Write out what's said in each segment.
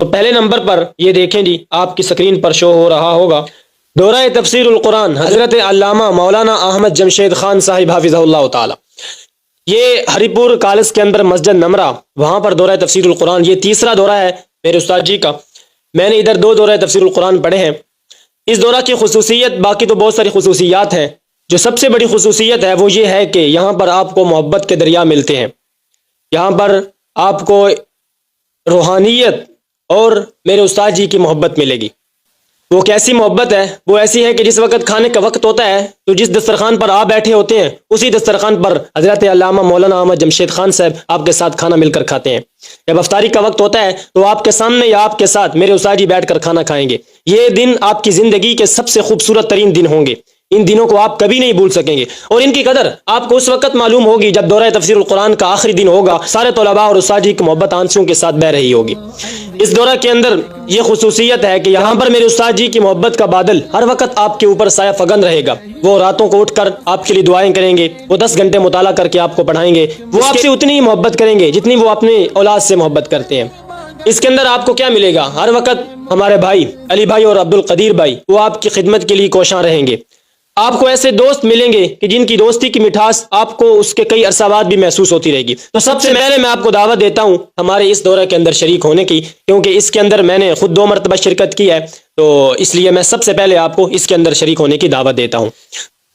تو پہلے نمبر پر یہ دیکھیں جی، آپ کی سکرین پر شو ہو رہا ہوگا دورہ تفسیر القرآن حضرت علامہ مولانا احمد جمشید خان صاحب حافظہ اللہ تعالی۔ یہ ہری پور کالج کے اندر مسجد نمرہ، وہاں پر دورہ تفسیر القرآن، یہ تیسرا دورہ ہے میرے استاد جی کا۔ میں نے ادھر 2 دورہ تفسیر القرآن پڑھے ہیں۔ اس دورہ کی خصوصیت، باقی تو بہت ساری خصوصیات ہیں، جو سب سے بڑی خصوصیت ہے وہ یہ ہے کہ یہاں پر آپ کو محبت کے دریا ملتے ہیں، یہاں پر آپ کو روحانیت اور میرے استاد جی کی محبت ملے گی۔ وہ کیسی محبت ہے؟ وہ ایسی ہے کہ جس وقت کھانے کا وقت ہوتا ہے تو جس دسترخوان پر آپ بیٹھے ہوتے ہیں اسی دسترخوان پر حضرت علامہ مولانا احمد جمشید خان صاحب آپ کے ساتھ کھانا مل کر کھاتے ہیں۔ جب افطاری کا وقت ہوتا ہے تو آپ کے سامنے یا آپ کے ساتھ میرے استاد جی بیٹھ کر کھانا کھائیں گے۔ یہ دن آپ کی زندگی کے سب سے خوبصورت ترین دن ہوں گے، ان دنوں کو آپ کبھی نہیں بھول سکیں گے، اور ان کی قدر آپ کو اس وقت معلوم ہوگی جب دورہ تفسیر القرآن کا آخری دن ہوگا، سارے طلباء اور استاد جی کی محبت آنسوں کے ساتھ بہہ رہی ہوگی۔ اس دورہ کے اندر یہ خصوصیت ہے کہ یہاں پر میرے استاد جی کی محبت کا بادل ہر وقت آپ کے اوپر سایہ فگن رہے گا۔ وہ راتوں کو اٹھ کر آپ کے لیے دعائیں کریں گے، وہ 10 گھنٹے مطالعہ کر کے آپ کو پڑھائیں گے، وہ آپ سے اتنی ہی محبت کریں گے جتنی وہ اپنی اولاد سے محبت کرتے ہیں۔ اس کے اندر آپ کو کیا ملے گا؟ ہر وقت ہمارے بھائی علی بھائی اور عبد القدیر بھائی وہ آپ کی خدمت کے لیے کوشاں رہیں گے۔ آپ کو ایسے دوست ملیں گے کہ جن کی دوستی کی مٹھاس آپ کو اس کے کئی عرصہ بعد بھی محسوس ہوتی رہے گی۔ تو سب سے پہلے میں آپ کو دعوت دیتا ہوں ہمارے اس دورہ کے اندر شریک ہونے کی، کیونکہ اس کے اندر میں نے خود 2 مرتبہ شرکت کی ہے، تو اس لیے میں سب سے پہلے آپ کو اس کے اندر شریک ہونے کی دعوت دیتا ہوں۔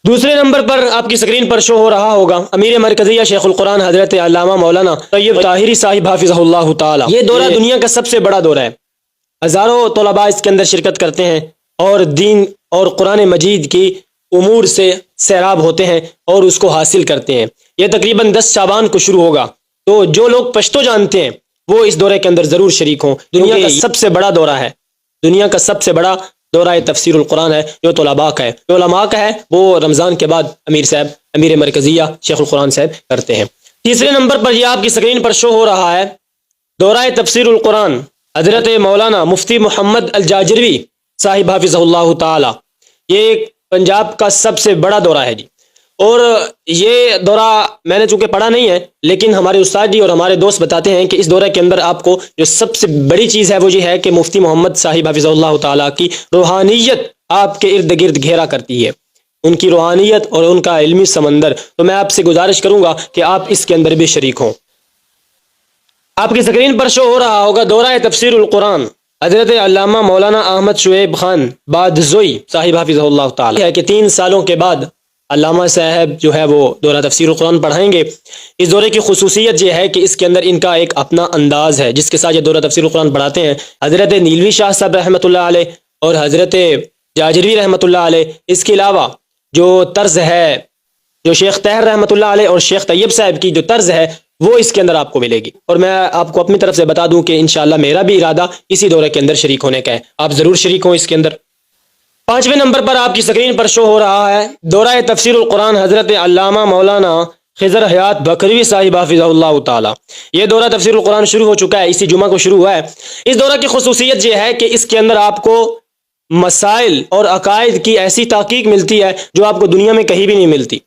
دوسرے نمبر پر آپ کی سکرین پر شو ہو رہا ہوگا امیر مرکزیہ شیخ القرآن حضرت علامہ مولانا طیب طاہری صاحب حافظہ اللہ تعالی۔ یہ دورہ دنیا کا سب سے بڑا دورہ ہے، ہزاروں طلباء اس کے اندر شرکت کرتے ہیں اور دین اور قرآن مجید کی امور سے سیراب ہوتے ہیں اور اس کو حاصل کرتے ہیں۔ یہ تقریباً 10 شعبان کو شروع ہوگا، تو جو لوگ پشتو جانتے ہیں وہ اس دورے کے اندر ضرور شریک ہوں۔ دنیا کا سب سے بڑا دورہ ہے، دنیا کا سب سے بڑا دورہ تفسیر القرآن ہے جو طلباء کا ہے، جو علماء کا ہے وہ رمضان کے بعد امیر مرکزیہ شیخ القرآن صاحب کرتے ہیں۔ تیسرے نمبر پر یہ آپ کی سکرین پر شو ہو رہا ہے دورہ تفسیر القرآن حضرت مولانا مفتی محمد الجاجروی صاحب حافظہ اللہ تعالی۔ یہ ایک پنجاب کا سب سے بڑا دورہ ہے جی، اور یہ دورہ میں نے چونکہ پڑھا نہیں ہے لیکن ہمارے استاد جی اور ہمارے دوست بتاتے ہیں کہ اس دورے کے اندر آپ کو جو سب سے بڑی چیز ہے وہ یہ ہے کہ مفتی محمد صاحب حافظہ اللہ تعالیٰ کی روحانیت آپ کے ارد گرد گھیرا کرتی ہے، ان کی روحانیت اور ان کا علمی سمندر۔ تو میں آپ سے گزارش کروں گا کہ آپ اس کے اندر بھی شریک ہوں۔ آپ کی سکرین پر شو ہو رہا ہوگا دورہ تفسیر القرآن حضرت علامہ مولانا احمد شعیب خان بادزوئی صاحب حافظہ اللہ تعالی ہے کہ 3 سالوں کے بعد علامہ صاحب جو ہے وہ دورہ تفسیر القرآن پڑھائیں گے۔ اس دورے کی خصوصیت یہ ہے کہ اس کے اندر ان کا ایک اپنا انداز ہے جس کے ساتھ یہ دورہ تفسیر القرآن پڑھاتے ہیں۔ حضرت نیلوی شاہ صاحب رحمۃ اللہ علیہ اور حضرت جاجروی رحمۃ اللہ علیہ، اس کے علاوہ جو طرز ہے، جو شیخ طاہر رحمۃ اللہ علیہ اور شیخ طیب صاحب کی جو طرز ہے وہ اس کے اندر آپ کو ملے گی۔ اور میں آپ کو اپنی طرف سے بتا دوں کہ انشاءاللہ میرا بھی ارادہ اسی دورے کے اندر شریک ہونے کا ہے، آپ ضرور شریک ہوں اس کے اندر۔ 5ویں نمبر پر آپ کی سکرین پر شو ہو رہا ہے دورہ تفسیر القرآن حضرت علامہ مولانا خضر حیات بکروی صاحب حافظہ اللہ تعالی۔ یہ دورہ تفسیر القرآن شروع ہو چکا ہے، اسی جمعہ کو شروع ہوا ہے۔ اس دورہ کی خصوصیت یہ ہے کہ اس کے اندر آپ کو مسائل اور عقائد کی ایسی تحقیق ملتی ہے جو آپ کو دنیا میں کہیں بھی نہیں ملتی۔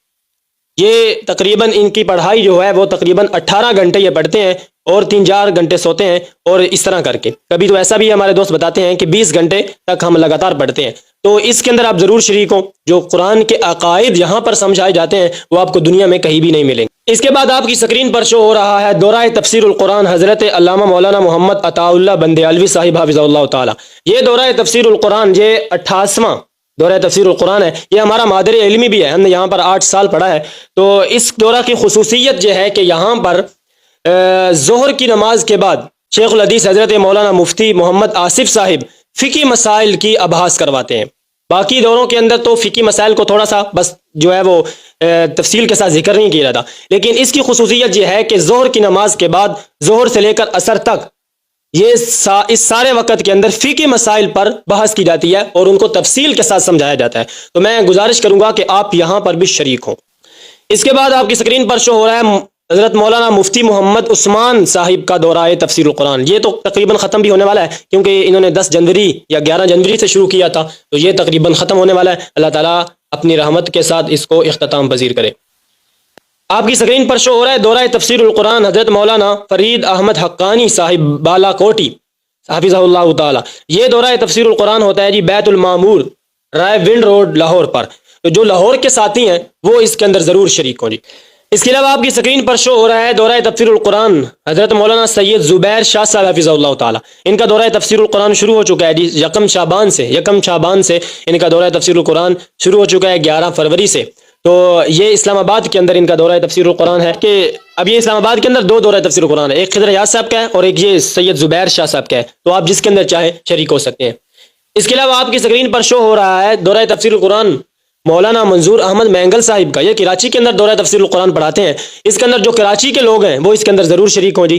یہ تقریباً ان کی پڑھائی جو ہے وہ تقریباً 18 گھنٹے یہ پڑھتے ہیں اور 3-4 گھنٹے سوتے ہیں، اور اس طرح کر کے کبھی تو ایسا بھی ہمارے دوست بتاتے ہیں کہ 20 گھنٹے تک ہم لگاتار پڑھتے ہیں۔ تو اس کے اندر آپ ضرور شریک ہوں، جو قرآن کے عقائد یہاں پر سمجھائے جاتے ہیں وہ آپ کو دنیا میں کہیں بھی نہیں ملیں گے۔ اس کے بعد آپ کی سکرین پر شو ہو رہا ہے دورہ تفسیر القرآن حضرت علامہ مولانا محمد عطا اللہ بندیالوی صاحب حافظہ اللہ تعالی۔ یہ دورہ تفسیر القرآن یہ 88واں دورہ تفسیر القرآن ہے، یہ ہمارا مادر علمی بھی ہے، ہم نے یہاں پر 8 سال پڑھا ہے۔ تو اس دورہ کی خصوصیت یہ ہے کہ یہاں پر ظہر کی نماز کے بعد شیخ الحدیث حضرت مولانا مفتی محمد آصف صاحب فقہی مسائل کی ابحاث کرواتے ہیں۔ باقی دوروں کے اندر تو فقہی مسائل کو تھوڑا سا بس جو ہے وہ تفصیل کے ساتھ ذکر نہیں کیا جاتا، لیکن اس کی خصوصیت یہ ہے کہ ظہر کی نماز کے بعد ظہر سے لے کر عصر تک یہ اس سارے وقت کے اندر فقہی مسائل پر بحث کی جاتی ہے اور ان کو تفصیل کے ساتھ سمجھایا جاتا ہے۔ تو میں گزارش کروں گا کہ آپ یہاں پر بھی شریک ہوں۔ اس کے بعد آپ کی سکرین پر شو ہو رہا ہے حضرت مولانا مفتی محمد عثمان صاحب کا دورہ تفسیر القرآن۔ یہ تو تقریباً ختم بھی ہونے والا ہے کیونکہ انہوں نے 10 جنوری یا 11 جنوری سے شروع کیا تھا، تو یہ تقریباً ختم ہونے والا ہے۔ اللہ تعالیٰ اپنی رحمت کے ساتھ اس کو اختتام پذیر کرے۔ آپ کی سکرین پر شو ہو رہا ہے دورہ تفسیر القرآن حضرت مولانا فرید احمد حقانی صاحب بالا کوٹی حافظہ اللہ تعالی. یہ دورہ تفسیر القرآن ہوتا ہے جی بیت المعمور رائے ونڈ روڈ لاہور پر. تو جو لاہور کے ساتھی ہیں وہ اس کے اندر ضرور شریک ہوں جی. اس کے علاوہ آپ کی اسکرین پر شو ہو رہا ہے دورہ تفسیر القرآن حضرت مولانا سید زبیر شاہ صاحب حفظہ اللہ تعالی. ان کا دورہ تفسیر القرآن شروع ہو چکا ہے جی یکم شعبان سے ان کا دورہ تفسیر القرآن شروع ہو چکا ہے 11 فروری سے. تو یہ اسلام آباد کے اندر ان کا دورہ تفسیر القرآن ہے کہ اب یہ اسلام آباد کے اندر 2 دورہ تفسیر القرآن ہے, ایک خضر یاز صاحب کا ہے اور ایک یہ سید زبیر شاہ صاحب کا ہے. تو آپ جس کے اندر چاہیں شریک ہو سکتے ہیں. اس کے علاوہ آپ کی اسکرین پر شو ہو رہا ہے دورہ تفسیر القرآن مولانا منظور احمد مینگل صاحب کا. یہ کراچی کے اندر دورہ تفسیر القرآن پڑھاتے ہیں. اس کے اندر جو کراچی کے لوگ ہیں وہ اس کے اندر ضرور شریک ہوں جی.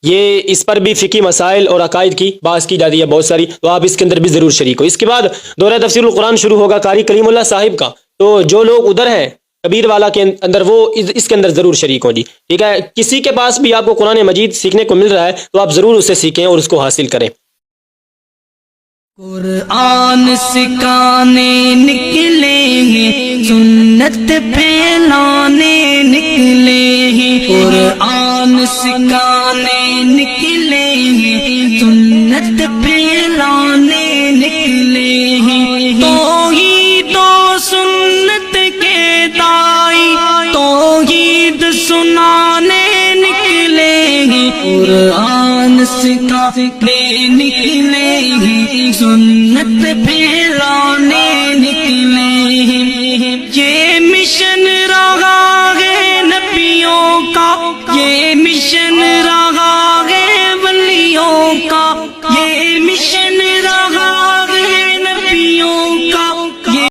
یہ اس پر بھی فقہی مسائل اور عقائد کی بحث کی جاتی ہے بہت ساری, تو آپ اس کے اندر بھی ضرور شریک ہو. اس کے بعد دورہ تفسیر القرآن شروع ہوگا قاری کریم اللہ صاحب کا. تو جو لوگ ادھر ہیں کبیر والا کے اندر وہ اس کے اندر ضرور شریک ہوں جی. ٹھیک ہے, کسی کے پاس بھی آپ کو قرآن مجید سیکھنے کو مل رہا ہے تو آپ ضرور اسے سیکھیں اور اس کو حاصل کریں. قرآن سکھانے نکلے ہیں سنت پھیلانے نکلے ہیں. قرآن سکھانے نکلے ہیں سنت پھیلانے نکلے ہیں. توحید و سنت کے دائی توحید سنانے نکلے ہیں. قرآن سکھانے نکلے ہیں سنت پھیلانے نکلے ہیں. یہ مشن رہا ہے نبیوں کا, یہ مشن رہا